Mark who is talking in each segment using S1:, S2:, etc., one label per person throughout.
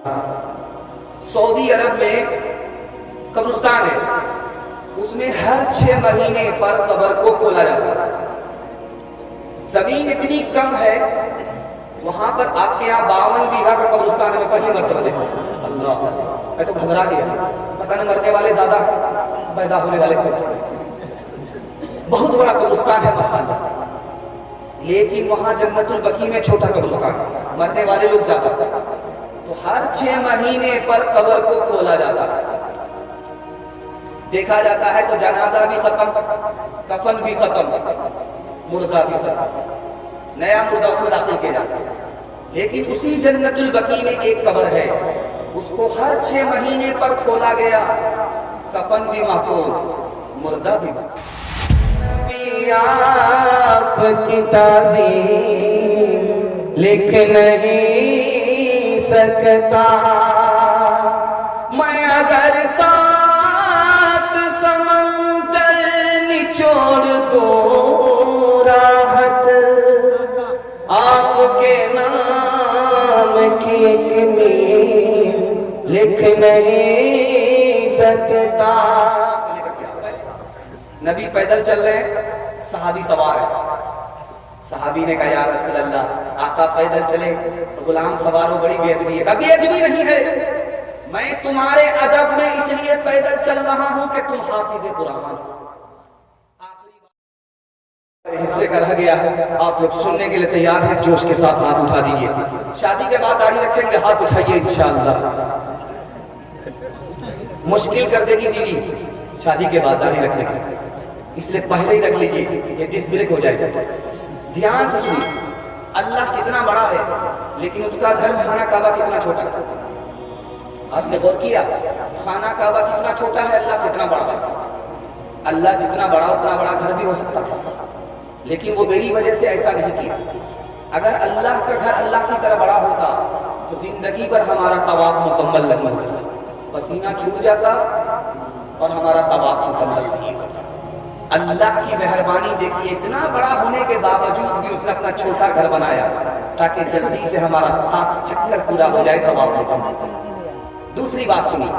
S1: سعودی عرب میں قبرستان ہے، اس میں ہر 6 مہینے پر قبر کو کھولا جاتا ہے۔ زمین اتنی کم ہے، وہاں پر آپ کے یہاں 52 بیگھہ کا قبرستان ہے۔ میں پہلی مرتبہ دیکھا، اللہ، میں تو گھبرا گیا، پتہ نہیں مرنے والے زیادہ ہیں پیدا ہونے والے کم۔ بہت بڑا قبرستان ہے ماشاءاللہ، لیکن وہاں جنت البقیع میں چھوٹا قبرستان ہے، مرنے والے لوگ زیادہ ہیں۔ تو ہر 6 مہینے پر قبر کو کھولا جاتا ہے، دیکھا جاتا ہے تو جنازہ بھی ختم، کفن بھی ختم، مردہ بھی ختم، نیا مردہ اس میں داخل کیا جاتا ہے۔ لیکن اسی جنت البقیع میں ایک قبر ہے، اس کو ہر 6 مہینے پر کھولا گیا، کفن بھی محفوظ، مردہ بھی محفوظ۔ نبی آپ کی تعظیم لکھ نہیں سکتا، میں اگر سات سمندر نچوڑ دوں راحت آپ کے نام کی ایک میم لکھ نہیں سکتا۔ نبی پیدل چل رہے ہیں، صحابی سوار ہے، صحابی نے کہا یا رسول اللہ آقا پیدل چلے، غلام سوار ہو، بڑی بے ادبی ہے۔ کہا بے ادبی نہیں ہے، میں تمہارے ادب میں اس لیے پیدل چل رہا ہوں کہ تم حافظ قرآن ہو۔ حصے کا رہ گیا ہے، آپ لوگ سننے کے لیے تیار ہیں؟ جوش کے ساتھ ہاتھ اٹھا دیجئے۔ شادی کے بعد داڑھی رکھیں گے، ہاتھ اٹھائیے انشاءاللہ۔ مشکل کر دے گی بیوی شادی کے بعد داڑھی رکھنے کی، اس لیے پہلے ہی رکھ لیجئے، یہ ڈس بریک ہو جائے گا۔ دھیان سے سنیے، اللہ کتنا بڑا ہے لیکن اس کا گھر خانہ کعبہ کتنا چھوٹا ہے۔ آپ نے غور کیا خانہ کعبہ کتنا چھوٹا ہے، اللہ کتنا بڑا ہے۔ اللہ جتنا بڑا اتنا بڑا گھر بھی ہو سکتا ہے، لیکن وہ میری وجہ سے ایسا نہیں کیا۔ اگر اللہ کا گھر اللہ کی طرح بڑا ہوتا تو زندگی پر ہمارا طواف مکمل نہیں ہوتا، پسینہ چھوٹ جاتا اور ہمارا طواف مکمل نہیں ہوتا۔ اللہ کی مہربانی دیکھیے، اتنا بڑا ہونے کے باوجود بھی اس نے اپنا چھوٹا گھر بنایا تاکہ جلدی سے ہمارا 7 چکر پورا ہو جائے، طواف مکمل۔ دوسری بات سنیے،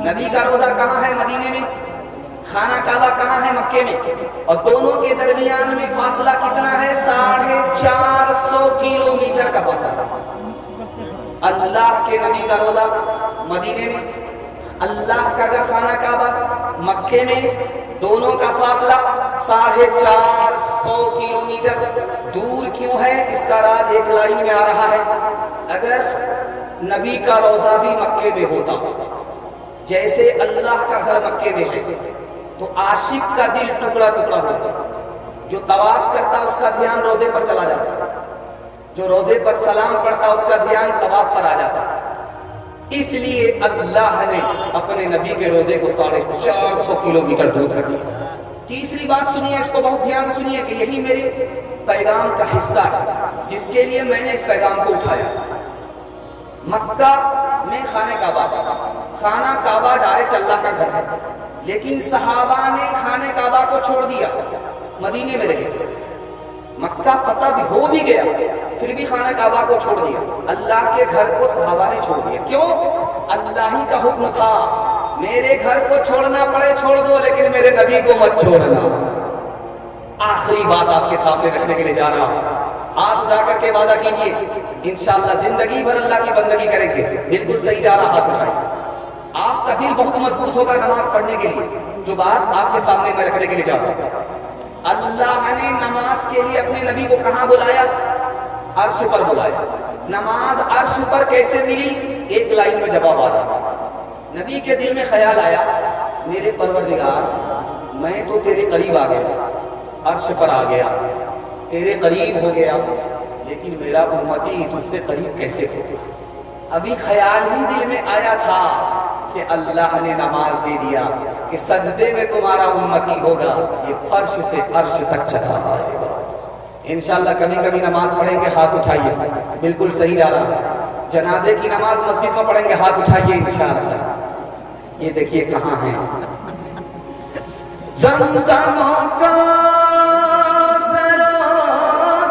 S1: نبی کا روزہ کہاں ہے؟ مدینے میں۔ خانہ کعبہ کہاں ہے؟ مکے میں۔ اور دونوں کے درمیان میں فاصلہ کتنا ہے؟ 450 کلومیٹر کا فاصلہ۔ اللہ کے نبی کا روزہ مدینے میں، اللہ کا گھر خانہ کعبہ مکے میں، دونوں کا فاصلہ 450 کلومیٹر دور کیوں ہے؟ اس کا راز ایک لائن میں آ رہا ہے۔ اگر نبی کا روزہ بھی مکے میں ہوتا، جیسے اللہ کا گھر مکے میں ہے، تو عاشق کا دل ٹکڑا ٹکڑا ہوتا، جو طواف کرتا اس کا دھیان روزے پر چلا جاتا، جو روزے پر سلام پڑھتا اس کا دھیان طواف پر آ جاتا۔ اس لیے اللہ نے اپنے نبی کے روزے کو 450 کلومیٹر دور کر دیا۔ تیسری بات سنیے، اس کو بہت دھیان سے سنیے کہ یہی میرے پیغام کا حصہ ہے جس کے لیے میں نے اس پیغام کو اٹھایا۔ مکہ میں خانہ کعبہ ڈائریکٹ اللہ کا گھر ہے، لیکن صحابہ نے خانہ کعبہ کو چھوڑ دیا، مدینے میں رہے۔ مکہ فتح بھی ہو بھی گیا، پھر بھی خانہ کعبہ کو چھوڑ دیا۔ اللہ کے گھر کو صحابہ نے چھوڑ دیا، کیوں؟ اللہ ہی کا حکم تھا، میرے گھر کو چھوڑنا پڑے چھوڑ دو، لیکن میرے نبی کو مت چھوڑنا۔ آخری بات آپ کے سامنے رکھنے کے لیے جا رہا ہوں، ہاتھ اٹھا کر کے وعدہ کیجئے انشاءاللہ زندگی بھر اللہ کی بندگی کریں گے۔ بالکل صحیح جا رہا، ہاتھ اٹھائیے۔ آپ کا دل بہت مضبوط ہوگا نماز پڑھنے کے لیے۔ جو بات آپ کے سامنے میں رکھنے کے لیے جا رہا ہوں، اللہ نے نماز کے لیے اپنے نبی کو کہاں بلایا؟ عرش پر بلایا۔ نماز عرش پر کیسے ملی؟ ایک لائن میں جواب آ رہا۔ نبی کے دل میں خیال آیا، میرے پروردگار میں تو تیرے قریب آ گیا، عرش پر آ گیا، تیرے قریب ہو گیا، لیکن میرا امتی تجھ سے قریب کیسے ہو؟ ابھی خیال ہی دل میں آیا تھا کہ اللہ نے نماز دے دیا کہ سجدے میں تمہارا امتی ہوگا، یہ فرش سے عرش تک چلا آئے گا۔ انشاءاللہ کبھی کبھی نماز پڑھیں گے، ہاتھ اٹھائیے۔ بالکل صحیح جا رہا ہے۔ جنازے کی نماز مسجد میں پڑھیں گے، ہاتھ اٹھائیے انشاءاللہ۔ یہ دیکھیے کہاں ہے، زمزم کا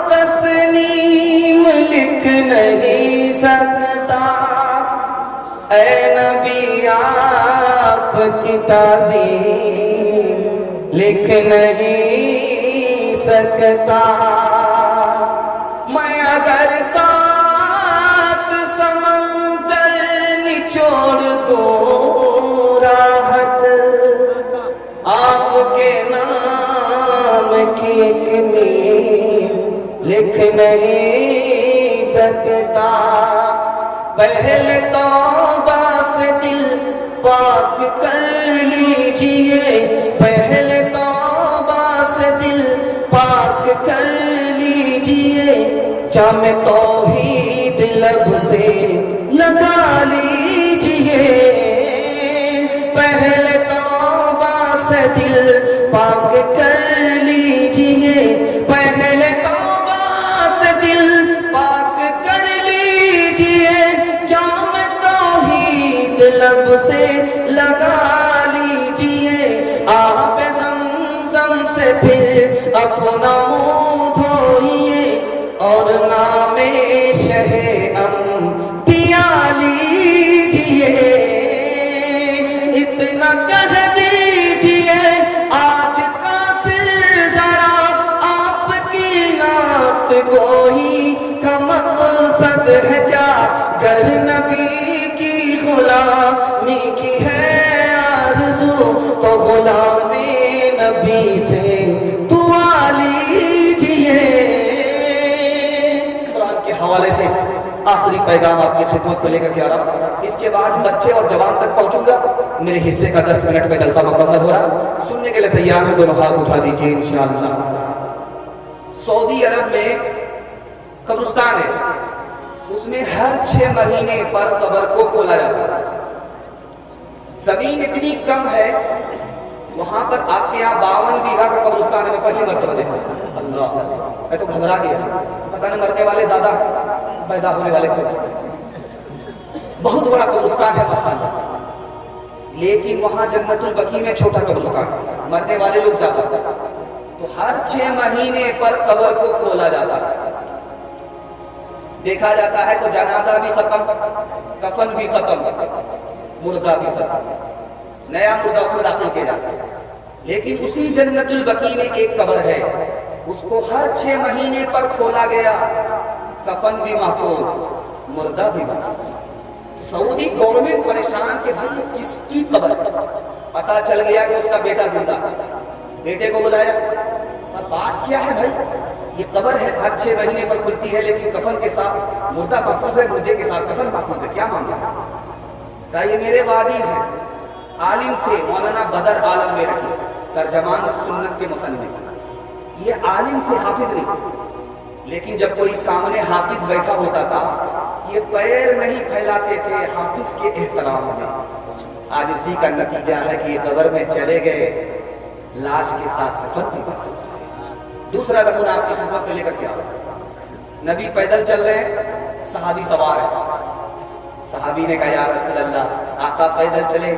S1: تسنیم لکھ نہیں سکتا، اے نبی آپ کی تعظیم لکھ نہیں سکتا، میں اگر سات سمندر نچوڑ دوں راحت آپ کے نام کی ایک نیم لکھ نہیں سکتا۔ پہلے توبہ سے دل پاک کر لیجئے، پہلے توبہ سے دل پاک کر لیجئے، جام توحید لب سے لگا لیجئے، پہلے توبہ سے دل پاک کر لیجئے، پہلے توبہ سے دل پاک کر لیجئے، جام توحید لب سے لگا لیجئے، آپ زمزم سے پھر اپنا منہ دھوئیے اور نام شہ انبیاء لیجئے، اتنا کہہ دیجئے آج قاصر ذرا آپ کی نعت گوئی کا مقصد ہے کیا، گر نبی کی غلامی کی ہے آرزو تو غلام نبی سے دعا لیجئے۔ قرآن کے حوالے سے آخری پیغام آپ کی خدمت کو لے کر کے آ رہا ہوں، اس کے بعد بچے اور جوان تک پہنچوں گا، میرے حصے کا 10 منٹ میں جلسہ مکمل ہو رہا، سننے کے لیے تیار ہے؟ دونوں ہاتھ اٹھا دیجئے انشاءاللہ۔ سعودی عرب میں قبرستان ہے، اس میں ہر 6 مہینے پر قبر کو کھولا جاتا ہے، زمین اتنی کم ہے وہاں پر آپ کے یہاں 52 بیگھہ کا قبرستان ہے، میں پہلی مرتبہ دیکھا، اللہ میں تو گھبرا گیا، پتہ نہیں مرنے والے زیادہ ہیں پیدا ہونے والے کو، بہت بڑا قبرستان ہے ماشاءاللہ، لیکن وہاں جنت البقیع میں چھوٹا قبرستان ہے، مرنے والے لوگ زیادہ ہیں، تو ہر 6 مہینے پر قبر کو کھولا جاتا ہے، دیکھا جاتا ہے تو جنازہ بھی ختم، کفن بھی ختم، مردہ بھی ختم، نیا مردہ اس میں داخل کیا جاتا ہے، لیکن اسی جنت البقیع میں ایک قبر ہے، اس کو ہر 6 مہینے پر کھولا گیا، کفن بھی محفوظ، مردہ بھی محفوظ۔ سعودی گورنمنٹ پریشان کہ بھائی یہ کس کی قبر ہے، پتا چل گیا کہ اس کا بیٹا زندہ ہے، بیٹے کو بلایا، اور بات کیا ہے بھائی یہ قبر ہے ہر 6 مہینے پر کھلتی ہے لیکن کفن کے ساتھ مردہ محفوظ ہے، مردے کے ساتھ کفن محفوظ ہے، کیا معاملہ ہے؟ کہا یہ میرے وادی ہیں، عالم تھے مولانا بدر عالم میں رکھی، ترجمان سنت کے مصنف، یہ عالم تھے حافظ نہیں، لیکن جب کوئی سامنے حافظ بیٹھا ہوتا تھا یہ پیر نہیں پھیلاتے تھے حافظ کے احترام میں، آج اسی کا نتیجہ ہے کہ یہ قبر میں چلے گئے، لاش کے ساتھ کفن بھی محفوظ ہے۔ دوسرا نمونہ آپ کی خدمت میں لے کر کے آؤ، نبی پیدل چل رہے ہیں، صحابی سوار ہے، صحابی نے کہا یا رسول اللہ آقا پیدل چلے،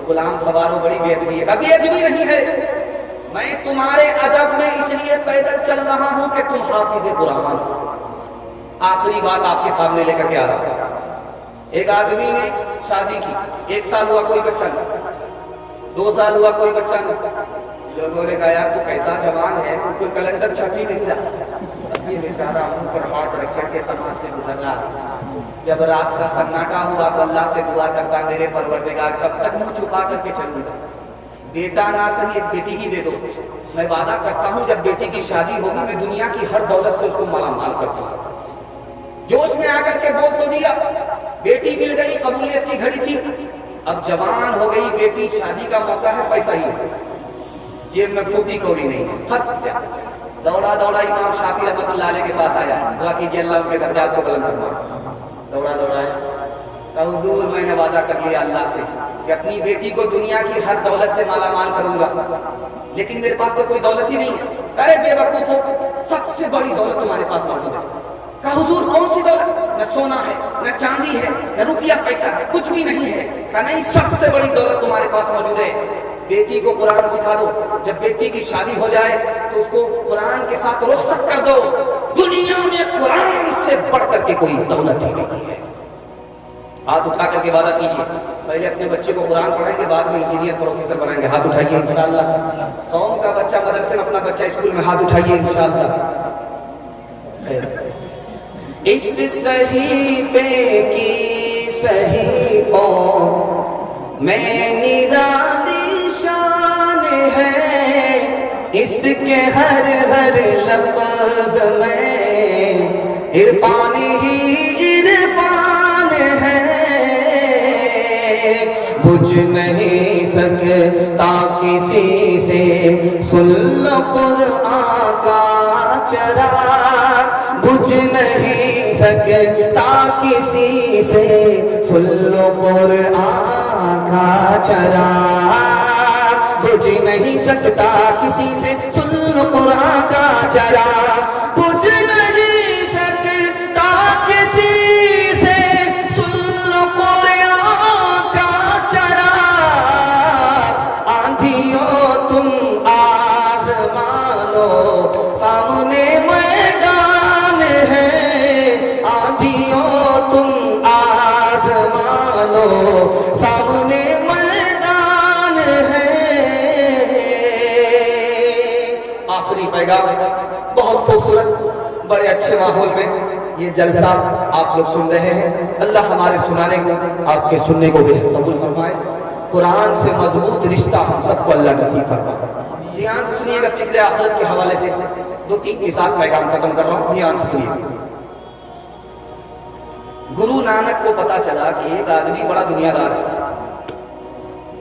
S1: غلام سوار ہو، بڑی بے ادبی ہے، بے ادبی نہیں ہے، میں تمہارے ادب میں اس لیے پیدل چل رہا ہوں کہ تم حافظ قرآن ہو۔ آخری بات آپ کے سامنے لے کر کے آ رہا ہوں، ایک آدمی نے شادی کی، 1 سال ہوا کوئی بچہ نہیں، 2 سال ہوا کوئی بچہ نہیں، لوگوں نے کہا یار تو کیسا جوان ہے، تو کوئی کیلنڈر چھپ ہی نہیں رہا، اب یہ بیچارہ منہ پر ہاتھ رکھ کر کے سماج سے گزر رہا، جب رات کا سناٹا ہوا تو اللہ سے دعا کرتا میرے پروردگار کب تک منہ چھپا کر کے چلوں گا، بیٹا نہ صحیح ایک بیٹی ہی دے دو، میں وعدہ کرتا ہوں جب بیٹی کی شادی ہوگی میں دنیا کی ہر دولت سے اس کو مالا مال کرتا ہوں۔ جوش میں آ کر کے بول تو دیا، بیٹی مل گئی، قبولیت کی گھڑی تھی، اب جوان ہو گئی بیٹی، شادی کا موقع ہے، پیسہ ہی نہیں، جیب میں پھوٹی کوڑی نہیں ہے، پھنس گیا، دوڑا دوڑا امام شافعی رحمۃ اللہ علیہ کے پاس آیا، دعا کیجیے اللہ ان کے درجات کو بلند فرمائے، دوڑا دوڑا کہا حضور میں نے وعدہ کر لیا اللہ سے کہ اپنی بیٹی کو دنیا کی ہر دولت سے مالا مال کروں گا، لیکن میرے پاس تو کوئی دولت ہی نہیں ہے۔ ارے بے وقوف ہو، سب سے بڑی دولت تمہارے پاس موجود ہے۔ کہا حضور کون سی دولت؟ نہ سونا ہے، نہ چاندی ہے، نہ روپیہ پیسہ ہے، کچھ بھی نہیں ہے۔ کہا نہیں، سب سے بڑی دولت تمہارے پاس موجود ہے، بیٹی کو قرآن سکھا دو، جب بیٹی کی شادی ہو جائے تو اس کو قرآن کے ساتھ رخصت کر دو، دنیا میں قرآن سے بڑھ کر کے کوئی دولت ہی نہیں ہے۔ ہاتھ اٹھا کر کے وعدہ کیجیے، پہلے اپنے بچے کو قرآن پڑھائیں گے، بعد میں انجینئر پروفیسر بنائیں گے، ہاتھ اٹھائیے انشاءاللہ۔ قوم کا بچہ مدرسے میں، اپنا بچہ اسکول میں، ہاتھ اٹھائیے انشاءاللہ۔ اس صحیفے کی صحیفوں میں نرالی شان ہے، اس کے ہر ہر لفظ میں عرفان ہی عرفان ہے، بجھ نہیں سکتا کسی سے سن لو قرآن کا چراغ، بجھ نہیں سکتا کسی سے سن لو قرآن کا چراغ، بجھ نہیں سکتا کسی سے سن لو قرآن کا چراغ، بجھ نہیں سکتا کسی سے سن لو قرآن کا چراغ، آندھیوں تم آزمانو سامنے میدان ہے، آندھیوں تم آزمانو سامنے میدان ہے۔ آخری پیغام بہت خوبصورت، بڑے اچھے ماحول میں یہ جلسہ آپ لوگ سن رہے ہیں، اللہ ہمارے سنانے کو، آپ کے سننے کو بھی قبول فرمائے۔ قرآن سے مضبوط رشتہ ہم سب کو اللہ نصیب فرمائے۔ دھیان سے سنیے گا، فکر آخرت کے حوالے سے 2-3 مثال پیغام ختم کر رہا ہوں، دھیان سے سنیے۔ گرو نانک کو پتا چلا کہ ایک آدمی بڑا دنیا دار ہے،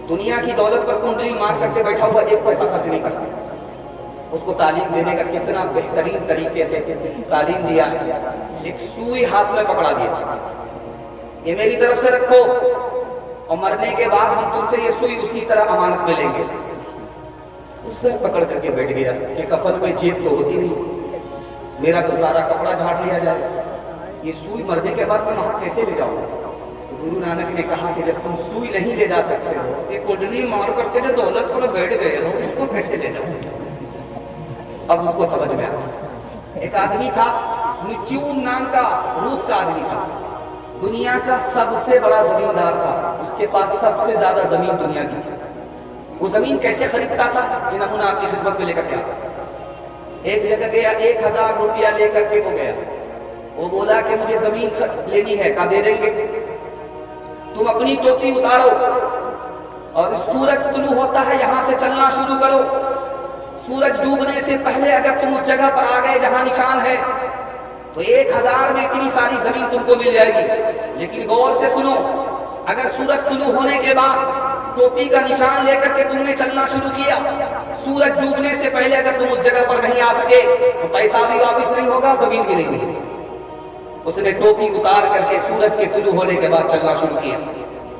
S1: دنیا کی دولت پر کنڈلی مار کر کے بیٹھا ہوا، ایک پیسہ خرچ نہیں کرتا۔ اس کو تعلیم دینے کا کتنا بہترین طریقے سے تعلیم دیا ہے، ایک سوئی ہاتھ میں پکڑا دیا، یہ میری طرف سے رکھو اور مرنے کے بعد ہم تم سے یہ سوئی اسی طرح امانت میں لیں گے۔ اس سے پکڑ کر کے بیٹھ گیا کہ کفن میں جیب تو ہوتی نہیں، میرا تو سارا کپڑا جھاڑ لیا جائے، یہ سوئی مرنے کے بعد میں وہاں کیسے لے جاؤں؟ گرو نانک نے کہا کہ جب تم سوئی نہیں لے جا سکتے ہو، یہ کنڈلی مار کر کے جو دولت کو بیٹھ گئے ہو، اس کو کیسے لے جاؤں؟ اب اس کو سمجھ میں آیا۔ ایک آدمی تھا نیچیوم نام کا، روس کا آدمی تھا، دنیا کا سب سے بڑا زمیندار تھا، اس کے پاس سب سے زیادہ زمین دنیا کی تھی۔ وہ زمین کیسے خریدتا تھا یہ نمونہ آپ کی خدمت میں لے کر کے آتا۔ ایک جگہ گیا، 1000 روپیہ لے کر کے وہ گیا، وہ بولا کہ مجھے زمین لینی ہے، کہا دے دیں گے، تم اپنی ٹوپی اتارو اور سورج طلوع ہوتا ہے یہاں سے چلنا شروع کرو، سورج ڈوبنے سے پہلے اگر تم اس جگہ پر آ گئے جہاں نشان ہے تو 1000 میں اتنی ساری زمین تم کو مل جائے گی، لیکن غور سے سنو، اگر سورج طلوع ہونے کے بعد ٹوپی کا نشان لے کر کے تم نے چلنا شروع کیا، سورج ڈوبنے سے پہلے اگر تم اس جگہ پر نہیں آ سکے تو پیسہ بھی واپس نہیں ہوگا، زمین بھی نہیں ملے گی۔ اس نے ٹوپی اتار کر کے سورج کے طلوع ہونے کے بعد چلنا شروع کیا،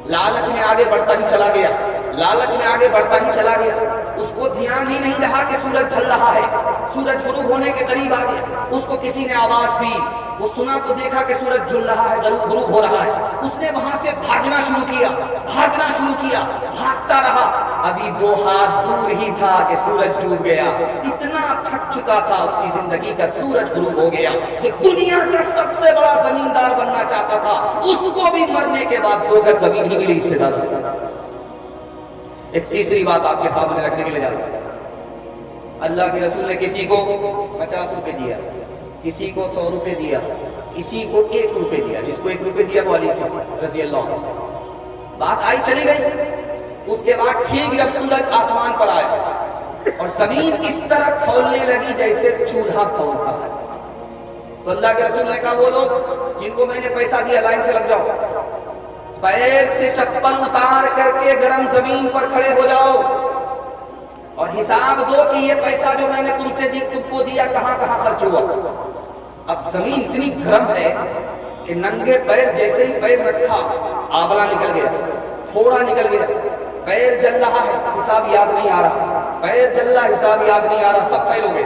S1: لالچ میں آگے بڑھتا ہی چلا گیا، لالچ میں آگے بڑھتا ہی چلا گیا، اس کو دھیان ہی نہیں رہا کہ سورج ڈھل رہا ہے، سورج غروب ہونے کے قریب آ گیا، اس کو کسی نے آواز دی، وہ سنا تو دیکھا کہ سورج جل رہا ہے، غروب ہو رہا ہے، اس نے وہاں سے بھاگنا شروع کیا، بھاگتا رہا، ابھی 2 ہاتھ دور ہی تھا کہ سورج ڈوب گیا، اتنا تھک چکا تھا اس کی زندگی کا، سورج غروب ہو گیا، کہ دنیا کا سب سے بڑا زمیندار بننا چاہتا تھا، اس کو بھی مرنے کے بعد 2 گز زمین ہی ملی، اس سے زیادہ۔ ایک تیسری بات آپ کے سامنے رکھنے کے لیے جاتا ہوں، اللہ کے رسول نے کسی کو 50 روپے دیا، کسی کو 100 روپے دیا، کسی کو 1 روپے دیا، جس کو 1 روپے دیا وہ علی تھا رضی اللہ عنہ۔ بات آئی چلی گئی، اس کے بعد ٹھیک جب سورج آسمان پر آیا اور زمین اس طرح کھولنے لگی جیسے چولہا کھولتا ہے، تو اللہ کے رسول نے کہا وہ لوگ جن کو میں نے پیسہ دیا لائن سے لگ جاؤ، پیر سے چپل اتار کر کے گرم زمین پر کھڑے ہو جاؤ اور حساب دو کہ یہ پیسہ جو میں نے تم کو دیا کہاں کہاں خرچ ہوا۔ اب زمین اتنی گرم ہے کہ ننگے پیر جیسے ہی پیر رکھا آبلہ نکل گیا، پھوڑا نکل گیا، پیر جل رہا ہے، حساب یاد نہیں آ رہا، پیر جل رہا، حساب یاد نہیں آ رہا، سب فیل ہو گئے۔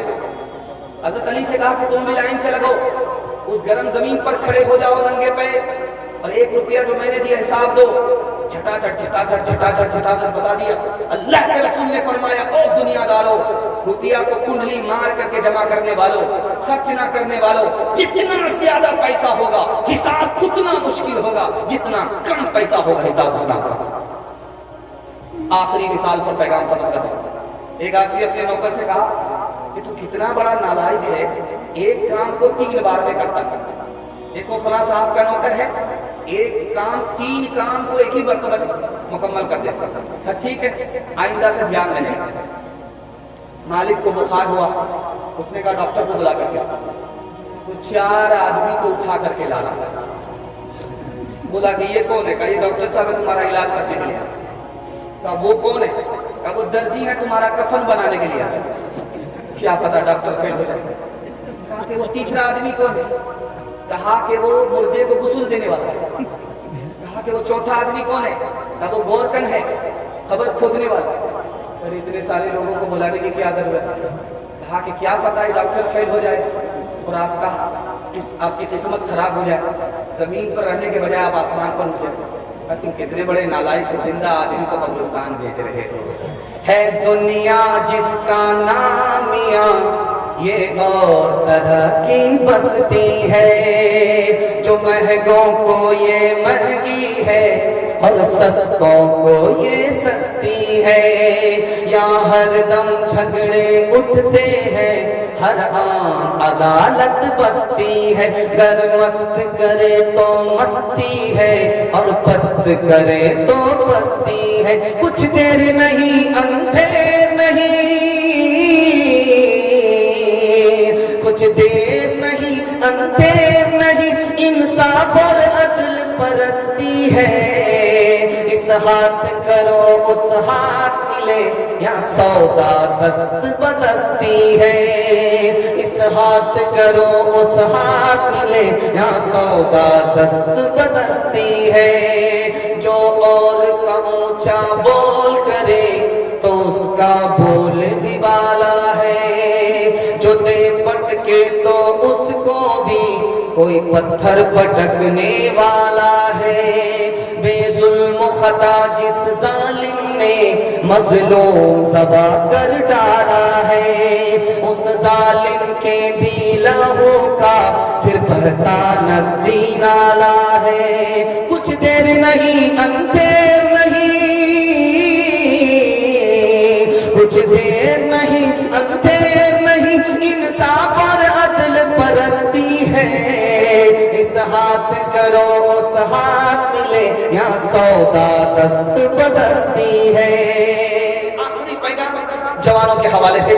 S1: حضرت علی سے کہا کہ تم بھی لائن سے لگو، اس گرم زمین پر کھڑے ہو جاؤ ننگے پیر، اور 1 روپیہ جو میں نے دیا حساب دو۔ چھٹا بتا دیا۔ اللہ کے رسول نے فرمایا او دنیا دارو، روپیہ کو کنڈلی مار کر کے جمع کرنے والوں، خرچ نہ کرنے والوں، جتنا زیادہ پیسہ ہوگا حساب اتنا مشکل ہوگا، جتنا کم پیسہ ہوگا حساب اتنا آسان۔ آخری مثال پر پیغام ختم کرتا ہوں۔ ایک آدمی اپنے نوکر سے کہا کہ تو کتنا بڑا نالائق ہے، ایک کام کو 3 بار میں کرتا ہے۔ دیکھو فلاں صاحب کا نوکر ہے، ایک کام 3 کام کو ایک ہی مرتبہ مکمل کر دیتا ہے۔ ٹھیک ہے، آئندہ سے دھیان رہے۔ مالک کو بخار ہوا، اس نے کہا ڈاکٹر کو بلا کر کے تو 4 آدمی کو اٹھا کر کے لانا۔ بولا کہ یہ کون ہے؟ کہا یہ ڈاکٹر صاحب ہے تمہارا علاج کرنے کے لیے۔ کہا وہ کون ہے؟ کہا وہ درجی ہے تمہارا کفن بنانے کے لیے۔ کیا پتا ڈاکٹر فیل ہو جائے۔ کہا کہ وہ تیسرا آدمی کون ہے؟ کہا کہ وہ مردے کو غسل دینے والا ہے۔ کہا کہ وہ چوتھا آدمی کون ہے؟ کہا وہ گورکن ہے، قبر کھودنے والا۔ اور اتنے سارے لوگوں کو بلانے کی کیا ضرورت ہے؟ کہا کہ کیا پتا ہے ڈاکٹر فیل ہو جائے اور آپ کی قسمت خراب ہو جائے، زمین پر رہنے کے بجائے آپ آسمان پر اٹھ جائیں۔ تم کتنے بڑے نالائق زندہ آدمی کو قبرستان بھیج رہے ہو۔ ہے دنیا جس کا نام میاں، یہ اور طرح کی بستی ہے، جو مہنگوں کو یہ مہنگی ہے اور سستوں کو یہ سستی ہے۔ یہاں ہر دم جھگڑے اٹھتے ہیں، ہر آن عدالت بستی ہے۔ گر مست کرے تو مستی ہے اور پست کرے تو پستی ہے۔ کچھ دیر نہیں اندھیر نہیں، کچھ دیر نہیں اندھیر نہیں، انصاف اور عدل پرستی ہے۔ اس ہاتھ کرو اس ہاتھ ملے، یا سودا دست بدستی ہے۔ اس ہاتھ کرو اس ہاتھ ملے، یا سودا دست بدستی ہے۔ جو اور کا اونچا بول کرے تو اس کا بول بھی بالا ہے، جو دے پٹکے تو اس کو بھی کوئی پتھر پٹکنے والا ہے۔ بے ظلم و خطا جس ظالم نے مظلوم ذبح کر ڈالا ہے، اس ظالم کے بھی لہو کا پھر بہتا ندی نالا ہے۔ کچھ دیر نہیں اندھیر نہیں، کچھ دیر نہیں اندھیر نہیں، انصاف اور عدل پرستی ہے۔ اس ہاتھ کرو اس ہاتھ ملے، یا سودا دست بدستی ہے۔ آخری پیغام جوانوں کے حوالے سے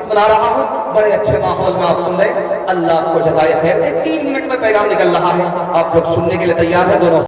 S1: بنا رہا ہوں، بڑے اچھے ماحول میں آپ سن رہے ہیں، اللہ آپ کو جزائے خیر دے۔ 3 منٹ میں پیغام نکل رہا ہے، آپ لوگ سننے کے لیے تیار ہیں دونوں؟